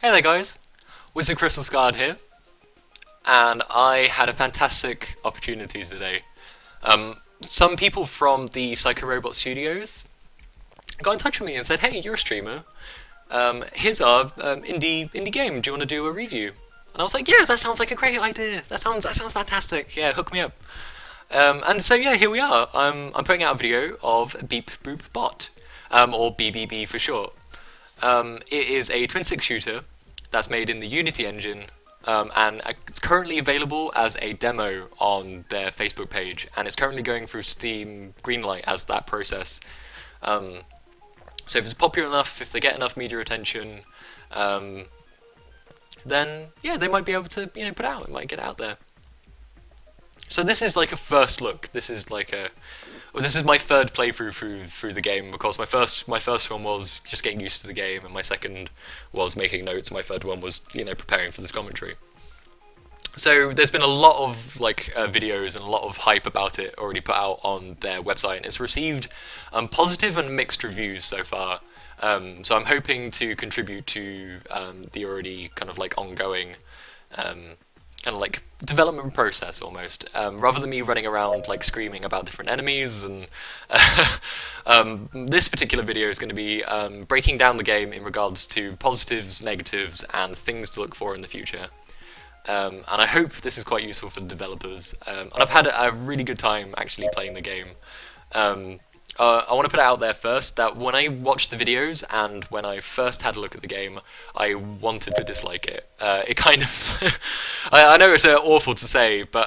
Hey there guys, Wizard Crystal Scarred here, and I had a fantastic opportunity today. Some people from the Psycho Robot Studios got in touch with me and said, "Hey, you're a streamer. Here's our indie game. Do you want to do a review?" And I was like, "Yeah, that sounds like a great idea. That sounds fantastic. Yeah, hook me up." And so yeah, here we are. I'm putting out a video of Beep Boop Bot, or BBB for short. It is a twin stick shooter that's made in the Unity engine, and it's currently available as a demo on their Facebook page, and it's currently going through Steam Greenlight as that process. So if it's popular enough, if they get enough media attention, then yeah, they might be able to put it out. It might get out there. So this is like a first look. This is my third playthrough through the game, because my first one was just getting used to the game, and my second was making notes, and my third one was preparing for this commentary. So there's been a lot of videos and a lot of hype about it already put out on their website, and it's received positive and mixed reviews so far. So I'm hoping to contribute to the already kind of ongoing development process almost, rather than me running around screaming about different enemies. And this particular video is going to be breaking down the game in regards to positives, negatives, and things to look for in the future. And I hope this is quite useful for the developers. And I've had a really good time actually playing the game. I want to put it out there first that when I watched the videos and when I first had a look at the game, I wanted to dislike it. It kind of... I know it's awful to say, but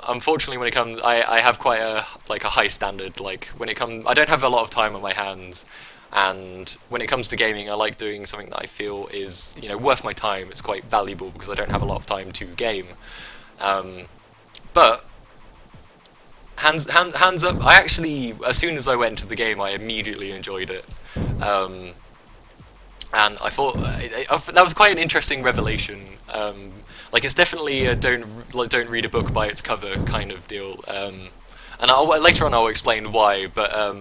unfortunately when it comes... I have quite a high standard. When it comes... I don't have a lot of time on my hands, and when it comes to gaming, I like doing something that I feel is worth my time. It's quite valuable because I don't have a lot of time to game. But... Hands up, I actually, as soon as I went into the game, I immediately enjoyed it. And I thought that was quite an interesting revelation. It's definitely a don't read a book by its cover kind of deal. And later on I'll explain why, but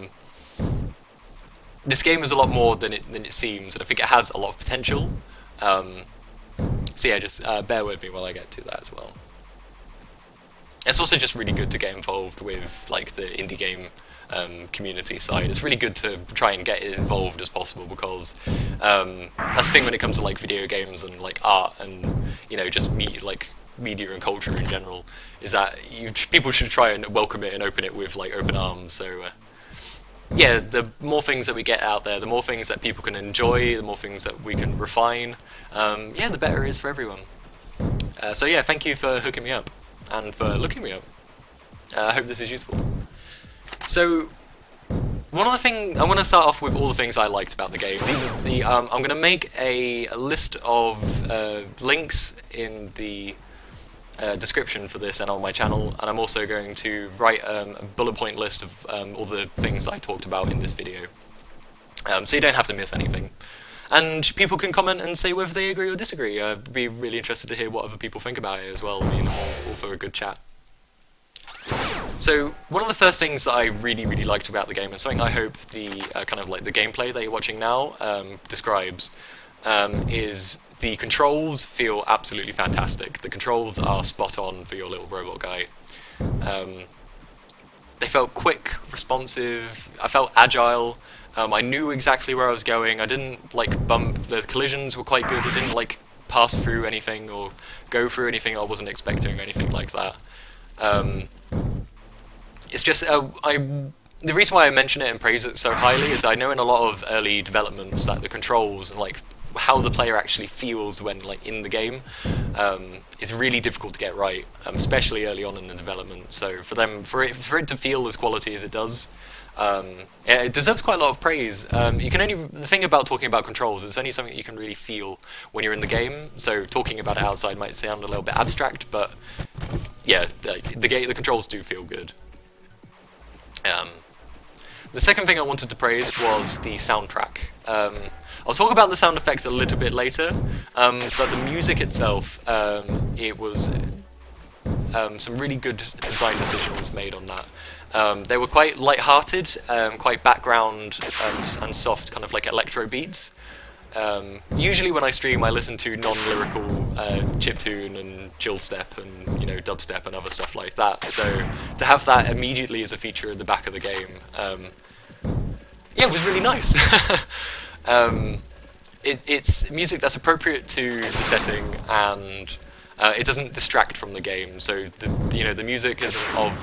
this game is a lot more than it seems, and I think it has a lot of potential. So yeah, just bear with me while I get to that as well. It's also just really good to get involved with the indie game community side. It's really good to try and get involved as possible, because that's the thing when it comes to video games and art and just media and culture in general, is that people should try and welcome it and open it with open arms. So yeah, the more things that we get out there, the more things that people can enjoy, the more things that we can refine, yeah, the better it is for everyone. So yeah, thank you for hooking me up and for looking me up. I hope this is useful. So, one of the things I want to start off with, all the things I liked about the game. These are the I'm going to make a list of links in the description for this and on my channel, and I'm also going to write a bullet point list of all the things that I talked about in this video, so you don't have to miss anything. And people can comment and say whether they agree or disagree. I'd be really interested to hear what other people think about it as well. I'm all for a good chat. So one of the first things that I really liked about the game, and something I hope the the gameplay that you're watching now describes, is the controls feel absolutely fantastic. The controls are spot on for your little robot guy. They felt quick, responsive. I felt agile. I knew exactly where I was going. I didn't bump. The collisions were quite good. I didn't pass through anything or go through anything I wasn't expecting or anything like that. It's just the reason why I mention it and praise it so highly is that I know in a lot of early developments that the controls and how the player actually feels when in the game is really difficult to get right, especially early on in the development. So for it to feel as quality as it does, yeah, it deserves quite a lot of praise. The thing about talking about controls is it's only something you can really feel when you're in the game. So talking about it outside might sound a little bit abstract, but yeah, the controls do feel good. The second thing I wanted to praise was the soundtrack. I'll talk about the sound effects a little bit later, but the music itself, it was some really good design decisions made on that. They were quite light-hearted, quite background and soft, kind of electro beats. Usually when I stream, I listen to non-lyrical chiptune and chill step and dubstep and other stuff like that. So to have that immediately as a feature in the back of the game, yeah, it was really nice. It's music that's appropriate to the setting, and it doesn't distract from the game. So the music isn't of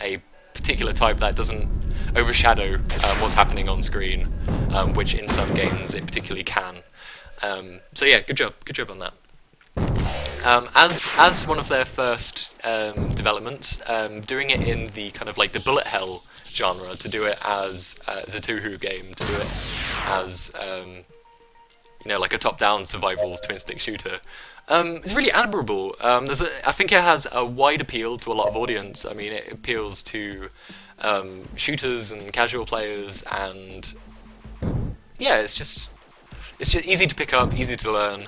a particular type that doesn't overshadow what's happening on screen, which in some games it particularly can. So yeah, good job on that. As one of their first developments, doing it in the kind of like the bullet hell genre, to do it as a Touhou game, to do it as like a top-down survival twin-stick shooter, it's really admirable. I think it has a wide appeal to a lot of audience. I mean, it appeals to shooters and casual players, and yeah, it's just easy to pick up, easy to learn.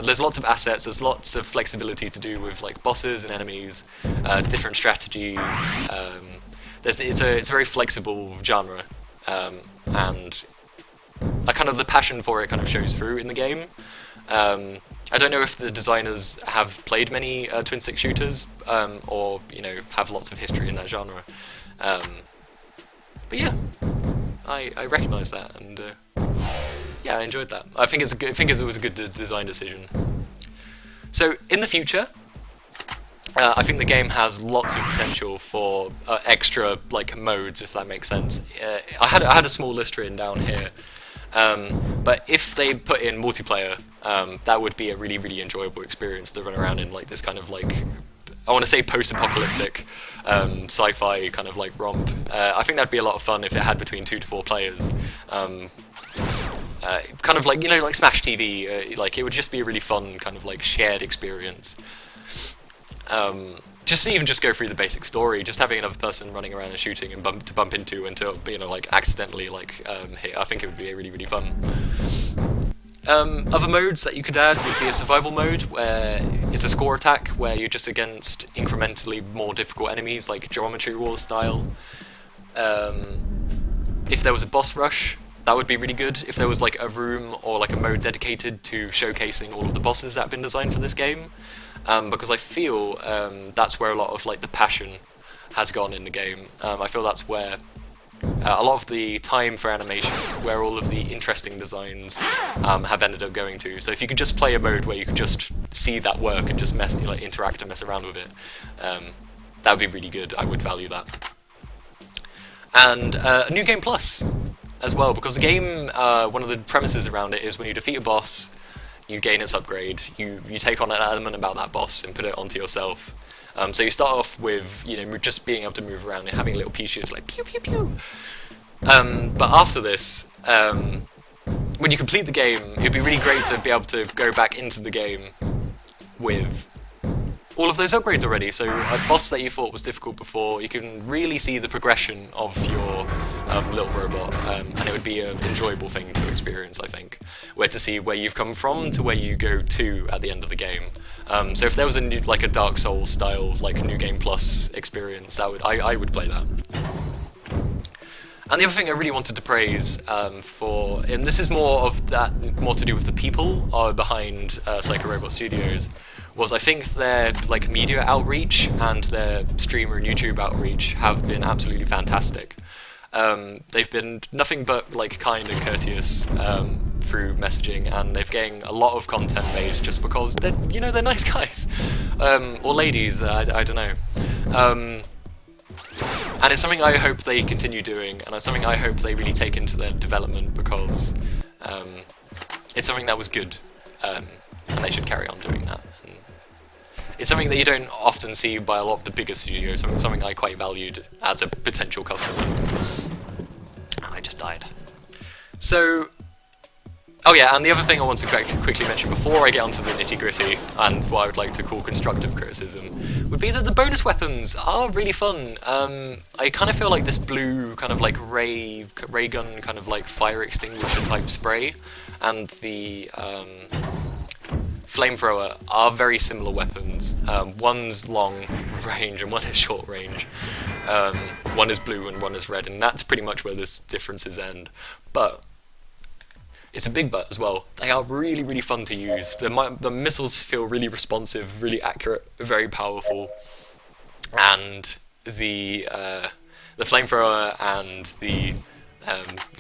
There's lots of assets, there's lots of flexibility to do with like bosses and enemies, different strategies. It's a very flexible genre, and kind of the passion for it kind of shows through in the game. I don't know if the designers have played many twin-stick shooters, or have lots of history in that genre. But yeah, I recognise that, and yeah, I enjoyed that. I think it was a good design decision. So in the future, I think the game has lots of potential for extra like modes, if that makes sense. I had a small list written down here, but if they put in multiplayer, that would be a really, really enjoyable experience to run around in like this kind of like, I want to say post-apocalyptic sci-fi kind of like romp. I think that'd be a lot of fun if it had between 2 to 4 players. Kind of like like Smash TV. Like it would just be a really fun kind of like shared experience. Just to even just go through the basic story, just having another person running around and shooting and bump into and to like accidentally like hit. I think it would be really, really fun. Other modes that you could add would be a survival mode, where it's a score attack, where you're just against incrementally more difficult enemies, like Geometry Wars style. If there was a boss rush, that would be really good. If there was like a room or like a mode dedicated to showcasing all of the bosses that have been designed for this game, because I feel that's where a lot of like the passion has gone in the game. I feel that's where a lot of the time for animations, where all of the interesting designs have ended up going to. So if you could just play a mode where you could just see that work and just interact and mess around with it, that would be really good. I would value that. And a New Game Plus as well, because the game, one of the premises around it is when you defeat a boss, you gain its upgrade. You take on an element about that boss and put it onto yourself. So you start off with just being able to move around and having little pea shoots like pew pew pew. But after this, when you complete the game, it'd be really great to be able to go back into the game with all of those upgrades already. So a boss that you thought was difficult before, you can really see the progression of your little robot, and it would be an enjoyable thing to experience, I think, where to see where you've come from to where you go to at the end of the game. So if there was a Dark Souls style like New Game Plus experience, I would play that. And the other thing I really wanted to praise and this is more to do with the people behind Psycho Robot Studios, was I think their like media outreach and their streamer and YouTube outreach have been absolutely fantastic. They've been nothing but like kind and courteous through messaging, and they've getting a lot of content made just because they're nice guys, or ladies. I don't know. And it's something I hope they continue doing, and it's something I hope they really take into their development, because it's something that was good, and they should carry on doing that. And it's something that you don't often see by a lot of the bigger studios, something I quite valued as a potential customer. And I just died. So, oh yeah, and the other thing I want to quickly mention before I get onto the nitty-gritty, and what I would like to call constructive criticism, would be that the bonus weapons are really fun. I kind of feel like this blue kind of like ray gun kind of like fire extinguisher type spray, and the flamethrower are very similar weapons. One's long range and one is short range. One is blue and one is red, and that's pretty much where this differences end. But it's a big but as well. They are really, really fun to use. The missiles feel really responsive, really accurate, very powerful, and the flamethrower and the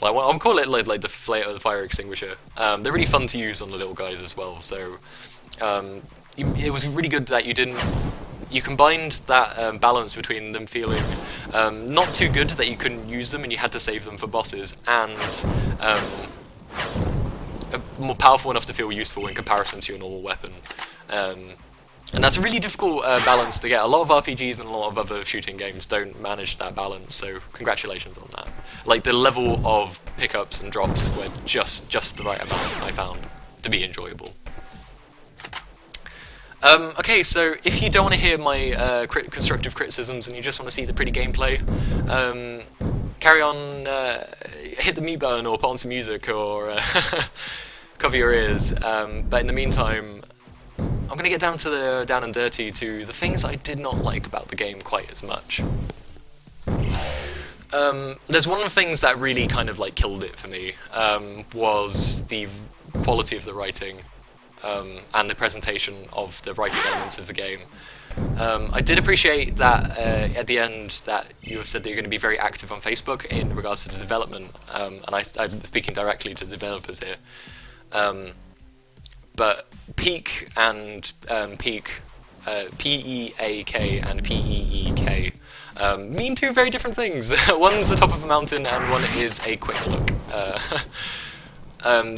like I'll call it like the fire extinguisher. They're really fun to use on the little guys as well. So it was really good that you combined that balance between them feeling not too good that you couldn't use them and you had to save them for bosses, and more powerful enough to feel useful in comparison to your normal weapon. And that's a really difficult balance to get. A lot of RPGs and a lot of other shooting games don't manage that balance, so congratulations on that. Like, the level of pickups and drops were just the right amount, I found, to be enjoyable. Okay, so if you don't want to hear my constructive criticisms and you just want to see the pretty gameplay, carry on, hit the mute button or put on some music or cover your ears. But in the meantime, I'm going to get down to the down and dirty to the things I did not like about the game quite as much. There's one of the things that really kind of like killed it for me, was the quality of the writing and the presentation of the writing elements of the game. I did appreciate that at the end that you said that you're going to be very active on Facebook in regards to the development, and I'm speaking directly to the developers here. But Peak and Peak, P-E-A-K and P-E-E-K, mean two very different things. One's the top of a mountain and one is a quick look.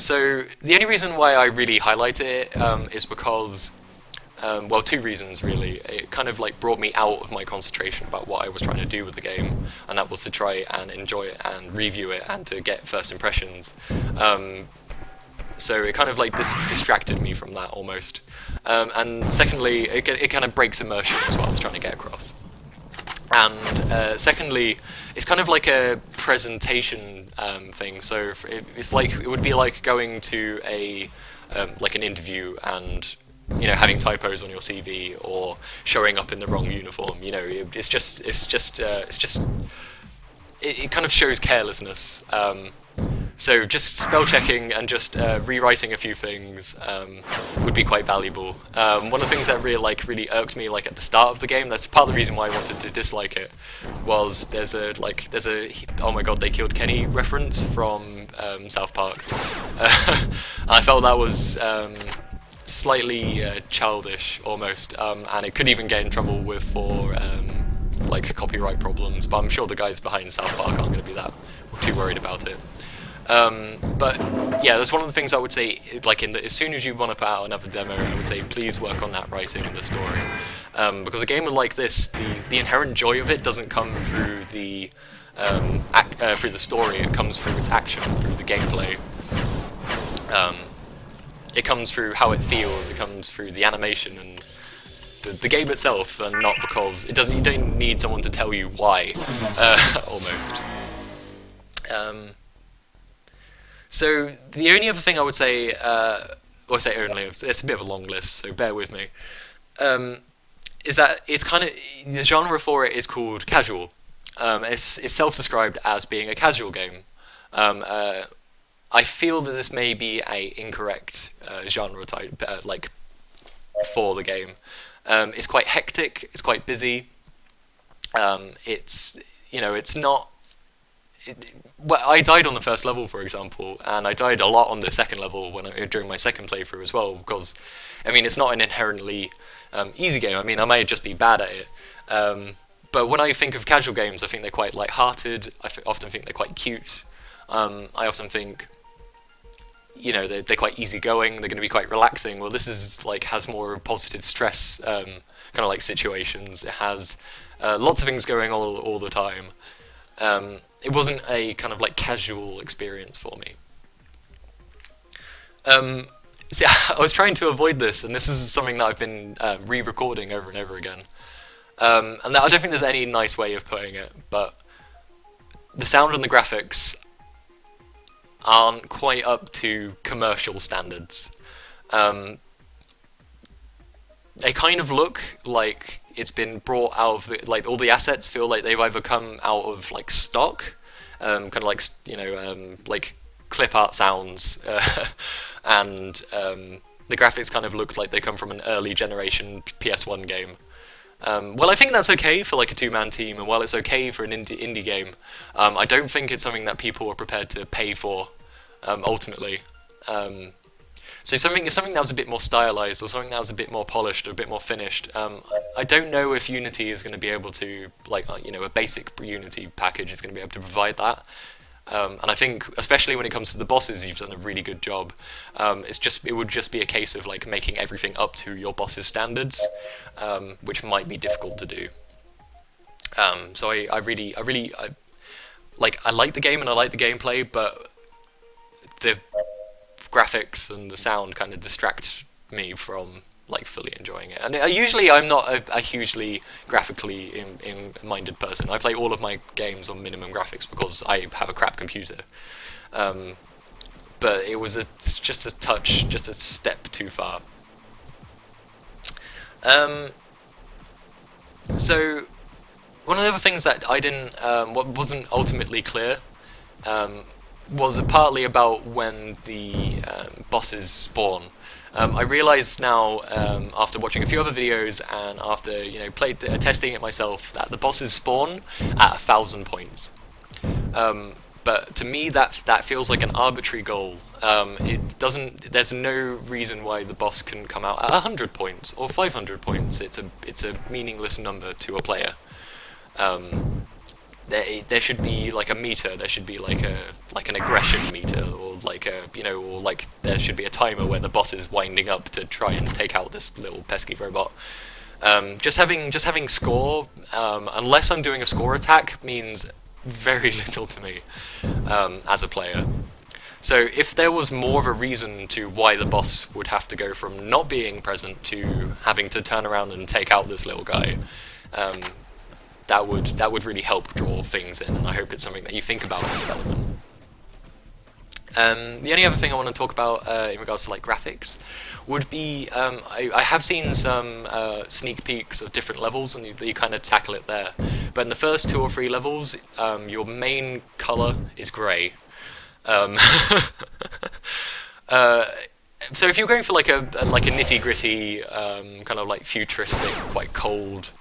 So the only reason why I really highlight it is because, well, two reasons really. It kind of like brought me out of my concentration about what I was trying to do with the game, and that was to try and enjoy it and review it and to get first impressions. So it kind of like distracted me from that almost. And secondly, it kind of breaks immersion is what I was trying to get across. And secondly, it's kind of like a presentation thing. So it's like it would be like going to a like an interview and having typos on your CV or showing up in the wrong uniform. It kind of shows carelessness. So just spell checking and just rewriting a few things would be quite valuable. One of the things that really irked me at the start of the game, that's part of the reason why I wanted to dislike it, was there's a oh my god they killed Kenny reference from South Park. I felt that was slightly childish almost, and it could even get in trouble for copyright problems, but I'm sure the guys behind South Park aren't going to be that too worried about it. But yeah, that's one of the things I would say, as soon as you want to put out another demo, I would say please work on that writing and the story. Because a game like this, the inherent joy of it doesn't come through the story, it comes through its action, through the gameplay. It comes through how it feels, it comes through the animation and the game itself, and not because you don't need someone to tell you why, almost. So the only other thing I would say, or say only, it's a bit of a long list, so bear with me, is that it's kind of, the genre for it is called casual. It's self-described as being a casual game. I feel that this may be a incorrect genre type, for the game. It's quite hectic, it's quite busy, it's not... Well, I died on the first level, for example, and I died a lot on the second level during my second playthrough as well, because, it's not an inherently easy game. I might just be bad at it. But when I think of casual games, I think they're quite light-hearted, often think they're quite cute. I often think, they're quite easygoing, they're going to be quite relaxing. Well, this is, has more positive stress kind of situations. It has lots of things going on all the time. It wasn't a kind of casual experience for me. See, I was trying to avoid this, and this is something that I've been re-recording over and over again. And I don't think there's any nice way of putting it, but the sound and the graphics aren't quite up to commercial standards. They kind of look like it's been brought out of the, all the assets feel like they've either come out of stock, kind of clip art sounds, and the graphics kind of look like they come from an early generation PS1 game. Well, I think that's okay for like a two-man team, and while it's okay for an indie game, I don't think it's something that people are prepared to pay for, ultimately. So if something that was a bit more stylized, or something that was a bit more polished, or a bit more finished, I don't know if Unity is going to be able to, like, a basic Unity package is going to be able to provide that. And I think, especially when it comes to the bosses, you've done a really good job. It would just be a case of like making everything up to your boss's standards, which might be difficult to do. So I like the game and I like the gameplay, but the graphics and the sound kind of distract me from like fully enjoying it. And usually I'm not a hugely graphically minded person. I play all of my games on minimum graphics because I have a crap computer. But it was just a step too far. So one of the other things that I didn't, what wasn't ultimately clear, was partly about when the bosses spawn. I realised now, after watching a few other videos and after testing it myself, that the bosses spawn at 1,000 points. But to me, that feels like an arbitrary goal. It doesn't. There's no reason why the boss can come out at 100 points or 500 points. It's a meaningless number to a player. There should be like a meter. There should be like an aggression meter, or like there should be a timer where the boss is winding up to try and take out this little pesky robot. Just having score, unless I'm doing a score attack, means very little to me as a player. So if there was more of a reason to why the boss would have to go from not being present to having to turn around and take out this little guy, that would really help draw things in, and I hope it's something that you think about in development. The only other thing I want to talk about in regards to like graphics would be I have seen some sneak peeks of different levels, and you kind of tackle it there. But in the first 2 or 3 levels, your main color is grey. So if you're going for like a nitty gritty kind of like futuristic, quite cold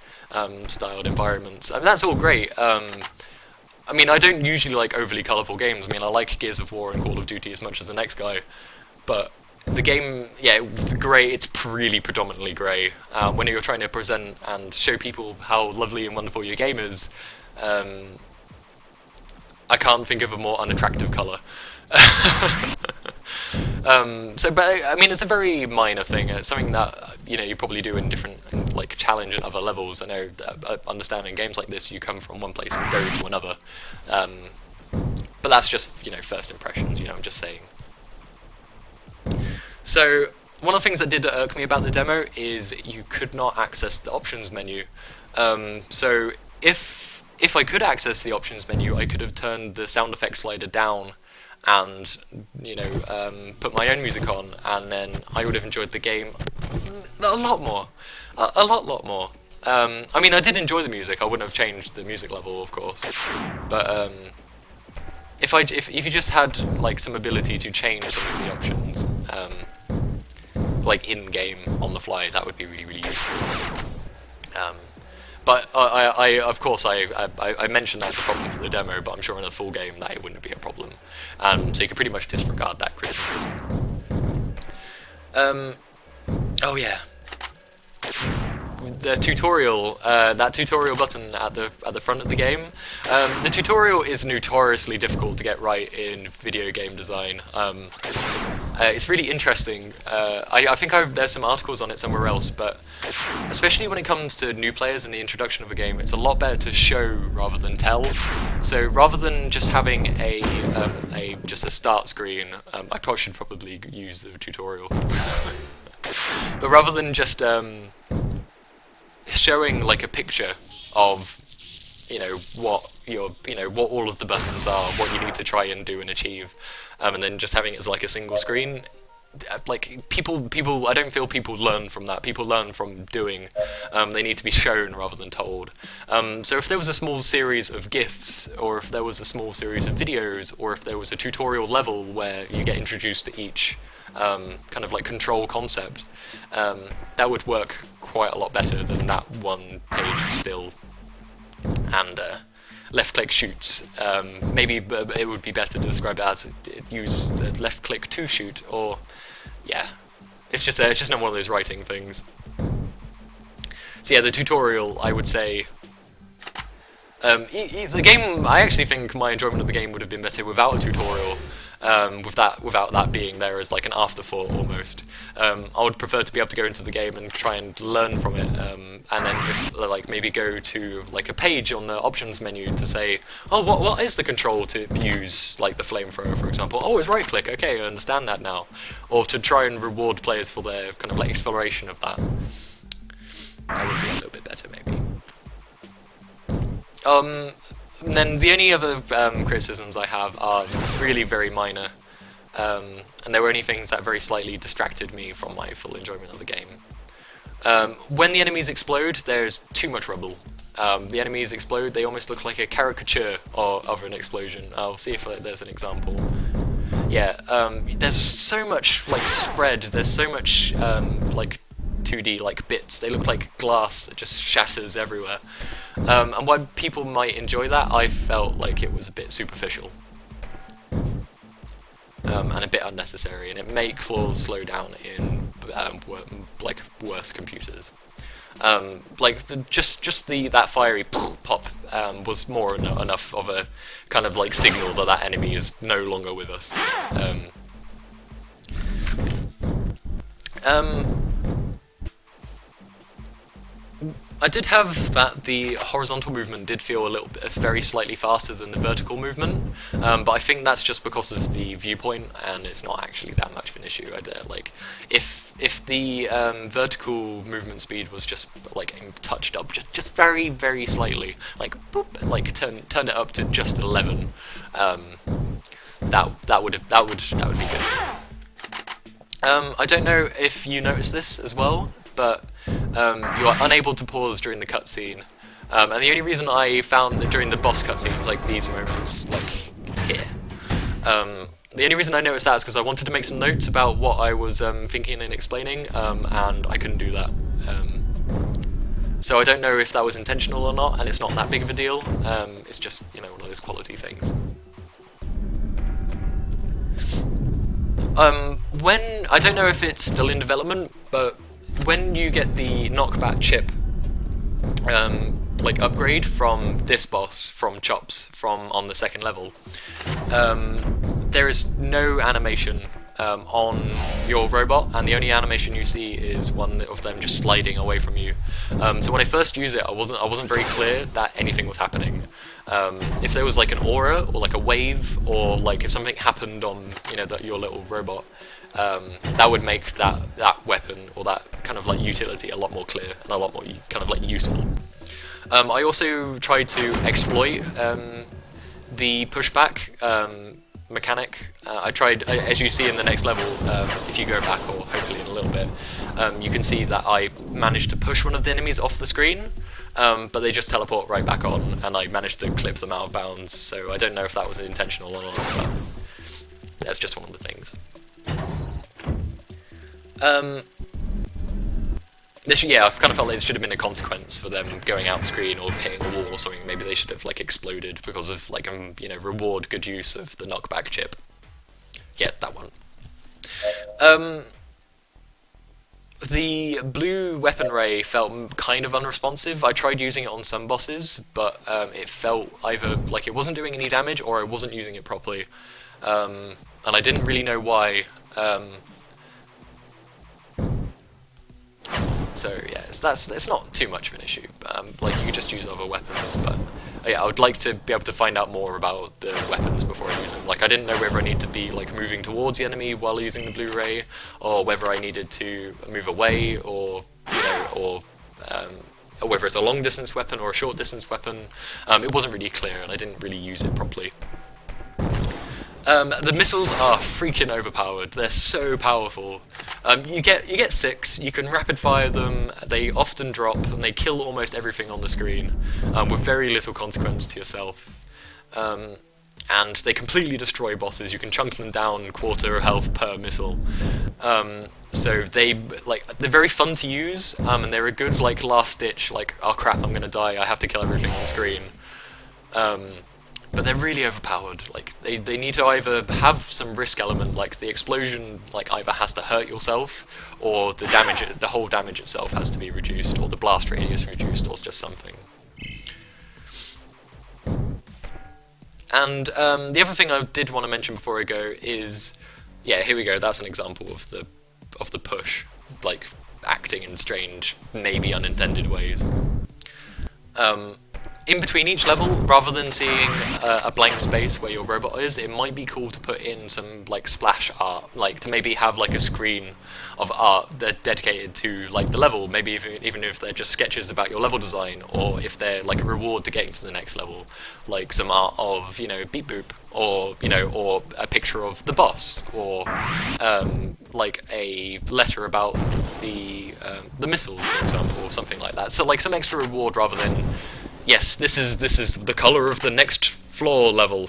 styled environments, I mean, that's all great. I mean, I don't usually like overly colourful games. I mean, I like Gears of War and Call of Duty as much as the next guy, but the game, the grey, it's really predominantly grey. When you're trying to present and show people how lovely and wonderful your game is, I can't think of a more unattractive colour. But I mean, it's a very minor thing. It's something that you probably do in different like challenge and other levels. I know that, understanding games like this, you come from one place and go to another. But that's just first impressions. I'm just saying. So one of the things that did irk me about the demo is you could not access the options menu. So if I could access the options menu, I could have turned the sound effect slider down and put my own music on, and then I would have enjoyed the game a lot more, a lot more. I mean, I did enjoy the music. I wouldn't have changed the music level, of course, but if you just had like some ability to change some of the options, like in game on the fly, that would be really, really useful. But of course, I mentioned that's a problem for the demo, but I'm sure in a full game that it wouldn't be a problem. So you can pretty much disregard that criticism. Oh yeah, the tutorial, that tutorial button at the front of the game. The tutorial is notoriously difficult to get right in video game design. It's really interesting. I think there's some articles on it somewhere else, but especially when it comes to new players and the introduction of a game, it's a lot better to show rather than tell. So rather than just having just a start screen, I should probably use the tutorial. But rather than just showing like a picture of what what all of the buttons are, what you need to try and do and achieve, and then just having it as like a single screen, like people. I don't feel people learn from that. People learn from doing. They need to be shown rather than told. So if there was a small series of GIFs, or if there was a small series of videos, or if there was a tutorial level where you get introduced to each kind of like control concept, that would work quite a lot better than that one page of still and left-click shoots. Maybe it would be better to describe it as use the left-click to shoot, or yeah, it's just not one of those writing things. So yeah, the tutorial, I would say. The game, I actually think my enjoyment of the game would have been better without a tutorial. Without that being there as like an afterthought almost. I would prefer to be able to go into the game and try and learn from it, and then like maybe go to like a page on the options menu to say, oh, what is the control to use like the flamethrower, for example? Oh, it's right click. Okay, I understand that now. Or to try and reward players for their kind of like exploration of that. That would be a little bit better, maybe. And then the only other criticisms I have are really very minor, and they were only things that very slightly distracted me from my full enjoyment of the game. When the enemies explode, there's too much rubble. The enemies explode, they almost look like a caricature of an explosion. I'll see if there's an example. Yeah, there's so much like spread, there's so much like 2D like bits. They look like glass that just shatters everywhere. And while people might enjoy that, I felt like it was a bit superficial. And a bit unnecessary, and it made claws slow down in like worse computers. Like that fiery pop was more enough of a kind of like signal that enemy is no longer with us. I did have that the horizontal movement did feel a little bit very slightly faster than the vertical movement, but I think that's just because of the viewpoint, and it's not actually that much of an issue. Like if the vertical movement speed was just like touched up just very very slightly, like boop, like turn it up to just 11, that would be good. I don't know if you noticed this as well, but you are unable to pause during the cutscene, and the only reason I found that during the boss cutscenes, like these moments, like here, the only reason I noticed that is because I wanted to make some notes about what I was thinking and explaining, and I couldn't do that. So I don't know if that was intentional or not, and it's not that big of a deal. It's just, you know, one of those quality things. When I don't know if it's still in development, but when you get the knockback chip like upgrade from this boss, from Chops, from on the second level, there is no animation on your robot, and the only animation you see is one of them just sliding away from you. So when I first used it, I wasn't very clear that anything was happening. If there was like an aura or like a wave, or like if something happened on, you know, your little robot, that would make that weapon or that kind of like utility a lot more clear and a lot more kind of like useful. I also tried to exploit the pushback mechanic. I tried, as you see in the next level, if you go back, or hopefully in a little bit, you can see that I managed to push one of the enemies off the screen, but they just teleport right back on, and I managed to clip them out of bounds, so I don't know if that was intentional or not, but that's just one of the things. Yeah, I've kind of felt like there should have been a consequence for them going out screen or hitting a wall or something. Maybe they should have like exploded because of like you know, reward good use of the knockback chip. Yeah, that one. The blue weapon ray felt kind of unresponsive. I tried using it on some bosses, but it felt either like it wasn't doing any damage or I wasn't using it properly, and I didn't really know why. So yeah, it's not too much of an issue. Like you could just use other weapons, but yeah, I would like to be able to find out more about the weapons before I use them. Like I didn't know whether I need to be like moving towards the enemy while using the Blu-ray, or whether I needed to move away, or you know, or whether it's a long distance weapon or a short distance weapon. It wasn't really clear, and I didn't really use it properly. The missiles are freaking overpowered. They're so powerful. You get 6. You can rapid fire them. They often drop, and they kill almost everything on the screen, with very little consequence to yourself. And they completely destroy bosses. You can chunk them down quarter health per missile. So they're very fun to use, and they're a good last ditch. Oh crap, I'm gonna die. I have to kill everything on screen. But they're really overpowered. They need to either have some risk element, like the explosion either has to hurt yourself, or the whole damage itself has to be reduced, or the blast radius reduced, or just something. And the other thing I did want to mention before I go is, yeah, here we go. That's an example of the push, acting in strange, maybe unintended ways. In between each level, rather than seeing a blank space where your robot is, it might be cool to put in some splash art, to maybe have a screen of art that's dedicated to the level. Maybe even if they're just sketches about your level design, or if they're a reward to getting to the next level, some art of Beep Boop, or or a picture of the boss, or a letter about the missiles, for example, or something like that. So some extra reward rather than, yes, this is the color of the next floor level.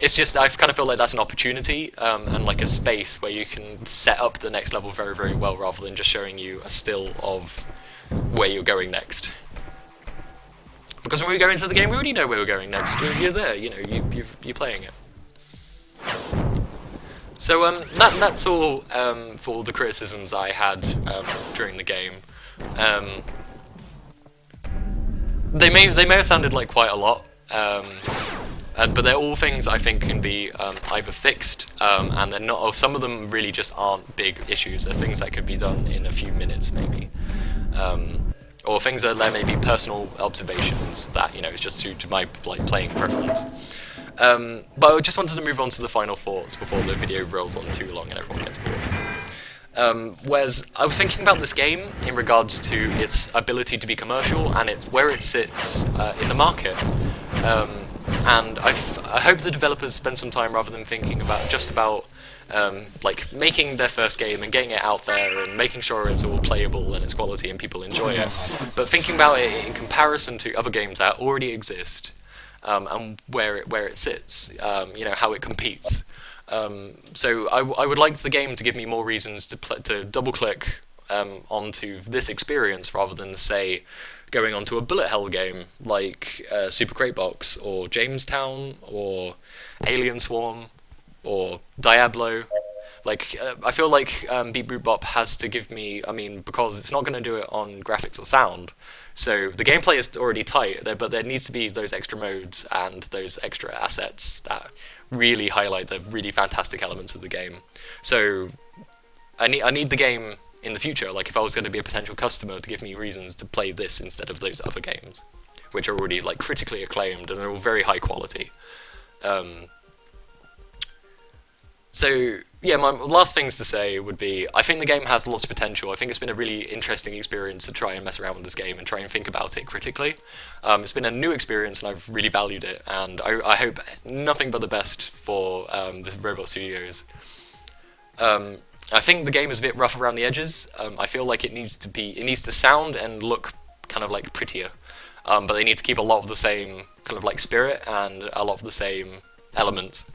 It's just, I kind of feel like that's an opportunity, and a space where you can set up the next level very, very well, rather than just showing you a still of where you're going next. Because when we go into the game, we already know where we're going next. You're there, you're playing it. So that's all for the criticisms I had during the game. They may have sounded like quite a lot, but they're all things I think can be either fixed, and they're not. Or some of them really just aren't big issues. They're things that could be done in a few minutes, maybe, or things that are maybe personal observations that it's just due to my playing preference. But I just wanted to move on to the final thoughts before the video rolls on too long and everyone gets bored. Whereas I was thinking about this game in regards to its ability to be commercial and where it sits in the market. And I hope the developers spend some time, rather than thinking about making their first game and getting it out there and making sure it's all playable and it's quality and people enjoy it, but thinking about it in comparison to other games that already exist, and where it sits, how it competes. So I would like the game to give me more reasons to double-click onto this experience, rather than, say, going onto a bullet hell game like Super Crate Box, or Jamestown, or Alien Swarm, or Diablo. I feel like Beep Boop Bop has to give me, because it's not going to do it on graphics or sound, so the gameplay is already tight, but there needs to be those extra modes and those extra assets that really highlight the really fantastic elements of the game. So I need the game in the future, if I was going to be a potential customer, to give me reasons to play this instead of those other games, which are already critically acclaimed and are all very high quality. So yeah, my last things to say would be, I think the game has lots of potential. I think it's been a really interesting experience to try and mess around with this game and try and think about it critically. It's been a new experience and I've really valued it, and I hope nothing but the best for the Robot Studios. I think the game is a bit rough around the edges. I feel like it needs to sound and look kind of prettier, but they need to keep a lot of the same kind of spirit and a lot of the same elements.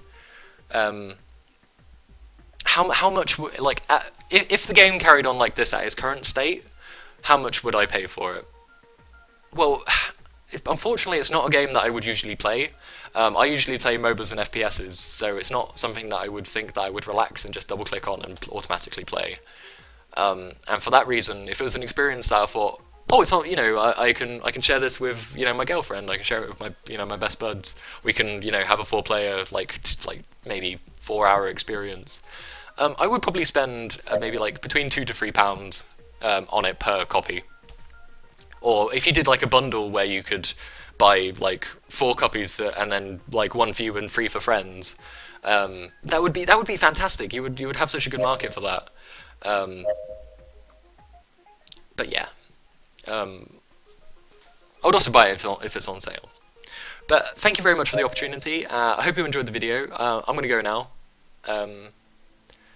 How much if the game carried on like this at its current state, how much would I pay for it? Well, unfortunately, it's not a game that I would usually play. I usually play MOBAs and FPSs, so it's not something that I would think that I would relax and just double-click on and automatically play. And for that reason, if it was an experience that I thought, oh, it's not, I can share this with, my girlfriend, I can share it with my, my best buds. We can, have a 4-player, maybe 4-hour experience. I would probably spend maybe between £2 to £3 on it per copy. Or if you did a bundle where you could buy 4 copies and then 1 for you and 3 for friends, that would be fantastic. You would have such a good market for that. But yeah, I would also buy it if it's on sale. But thank you very much for the opportunity. I hope you enjoyed the video. I'm going to go now.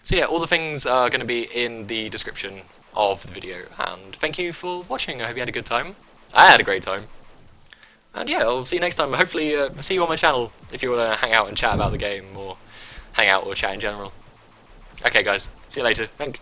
So yeah, all the things are going to be in the description of the video. And thank you for watching. I hope you had a good time. I had a great time. And yeah, I'll see you next time. Hopefully see you on my channel if you want to hang out and chat about the game, or hang out or chat in general. Okay guys, see you later. Thanks.